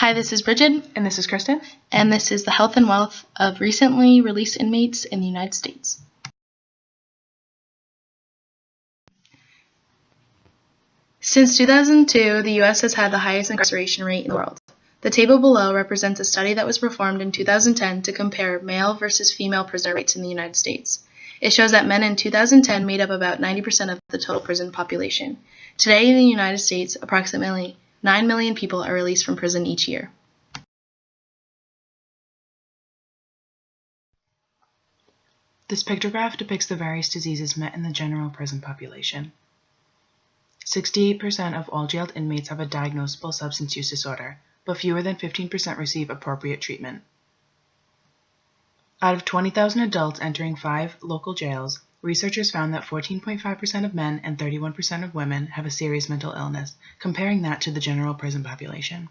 Hi, this is Bridget, And this is Kristen. and this is the health and wealth of recently released inmates in the United States. Since 2002, the U.S. has had the highest incarceration rate in the world. The table below represents a study that was performed in 2010 to compare male versus female prisoner rates in the United States. It shows that men in 2010 made up about 90% of the total prison population. Today in the United States, approximately 9 million people are released from prison each year. This pictograph depicts the various diseases met in the general prison population. 68% of all jailed inmates have a diagnosable substance use disorder, but fewer than 15% receive appropriate treatment. Out of 20,000 adults entering 5 local jails, researchers found that 14.5% of men and 31% of women have a serious mental illness, comparing that to the general prison population.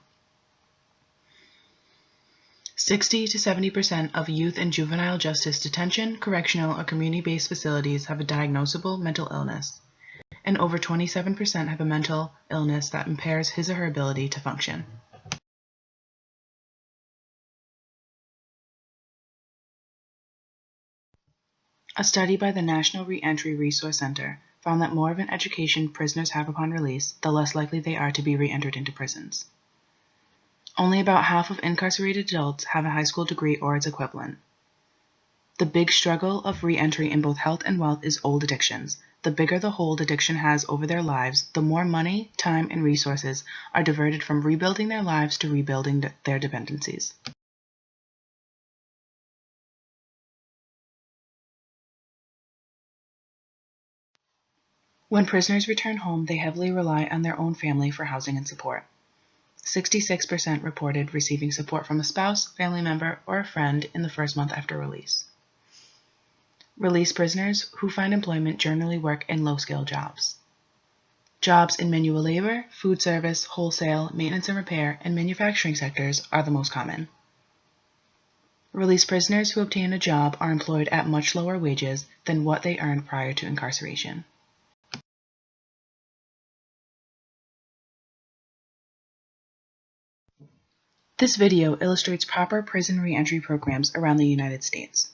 60 to 70% of youth and juvenile justice detention, correctional, or community-based facilities have a diagnosable mental illness, and over 27% have a mental illness that impairs his or her ability to function. A study by the National Reentry Resource Center found that more of an education prisoners have upon release, the less likely they are to be reentered into prisons. Only about half of incarcerated adults have a high school degree or its equivalent. The big struggle of reentry in both health and wealth is old addictions. The bigger the hold addiction has over their lives, the more money, time, and resources are diverted from rebuilding their lives to rebuilding their dependencies. When prisoners return home, they heavily rely on their own family for housing and support. 66% reported receiving support from a spouse, family member, or a friend in the first month after release. Released prisoners who find employment generally work in low-skill jobs. Jobs in manual labor, food service, wholesale, maintenance and repair, and manufacturing sectors are the most common. Released prisoners who obtain a job are employed at much lower wages than what they earned prior to incarceration. This video illustrates proper prison reentry programs around the United States.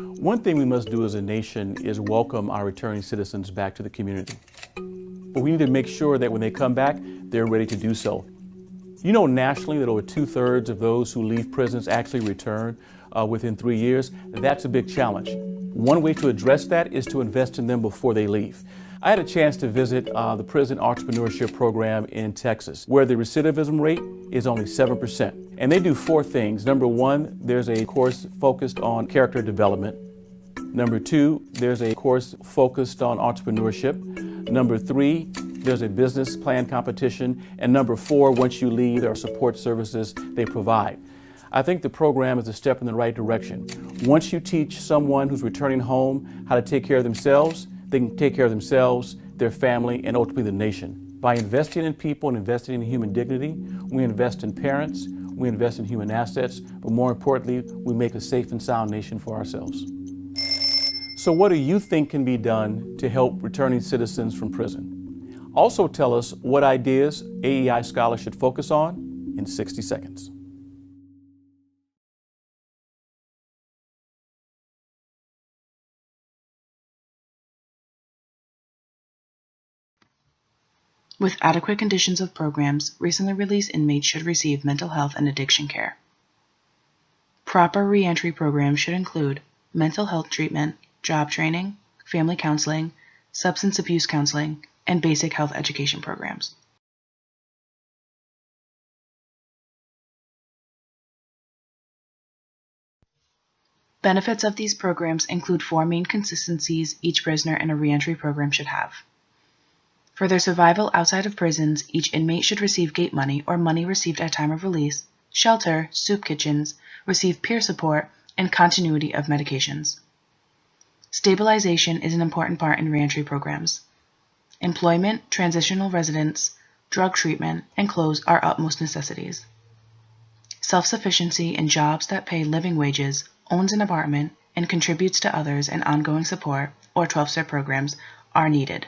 One thing we must do as a nation is welcome our returning citizens back to the community. But we need to make sure that when they come back, they're ready to do so. You know nationally that over 2/3 of those who leave prisons actually return within 3 years. That's a big challenge. One way to address that is to invest in them before they leave. I had a chance to visit the prison entrepreneurship program in Texas, where the recidivism rate is only 7%. And they do 4 things. Number 1, there's a course focused on character development. Number 2, there's a course focused on entrepreneurship. Number 3, there's a business plan competition. And number 4, once you leave, there are support services they provide. I think the program is a step in the right direction. Once you teach someone who's returning home how to take care of themselves, they can take care of themselves, their family, and ultimately the nation. By investing in people and investing in human dignity, we invest in parents, we invest in human assets, but more importantly, we make a safe and sound nation for ourselves. So what do you think can be done to help returning citizens from prison? Also tell us what ideas AEI scholars should focus on in 60 seconds. With adequate conditions of programs, recently released inmates should receive mental health and addiction care. Proper reentry programs should include mental health treatment, job training, family counseling, substance abuse counseling, and basic health education programs. Benefits of these programs include 4 main consistencies each prisoner in a reentry program should have. For their survival outside of prisons, each inmate should receive gate money or money received at time of release, shelter, soup kitchens, receive peer support, and continuity of medications. Stabilization is an important part in reentry programs. Employment, transitional residence, drug treatment, and clothes are utmost necessities. Self-sufficiency in jobs that pay living wages, owns an apartment, and contributes to others and ongoing support, or 12-step programs, are needed.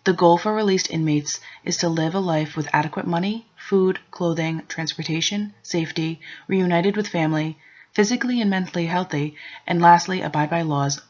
The goal for released inmates is to live a life with adequate money, food, clothing, transportation, safety, reunited with family, physically and mentally healthy, and lastly, abide by laws